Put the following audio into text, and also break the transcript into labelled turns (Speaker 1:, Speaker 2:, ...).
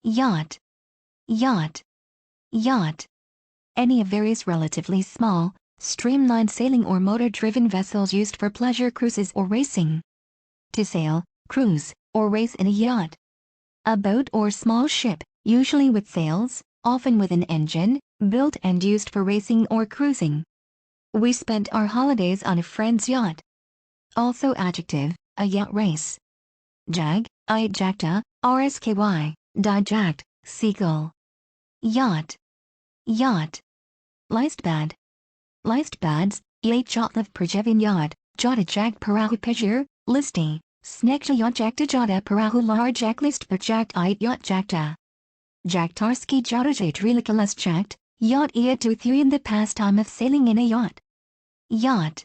Speaker 1: yacht, yacht, yacht. Any of various relatively small, streamlined sailing or motor-driven vessels used for pleasure cruises or racing. To sail, cruise, or race in a yacht. A boat or small ship, usually with sails, often with an engine, built and used for racing or cruising. We spent our holidays on a friend's yacht. Also adjective, a yacht race. Jag, jachta, řský, Jacht, Segel. Yacht, yacht. Lystbåd. Lystbåds, jachtlev purjevene yacht, jahta perahu pesiar, lysti, snekkja jachta perahu layar jachtlystbåtjacht jachta. Jachtársky jachtlystbåtjacht, yacht iate in the pastime of sailing in a yacht. Yacht.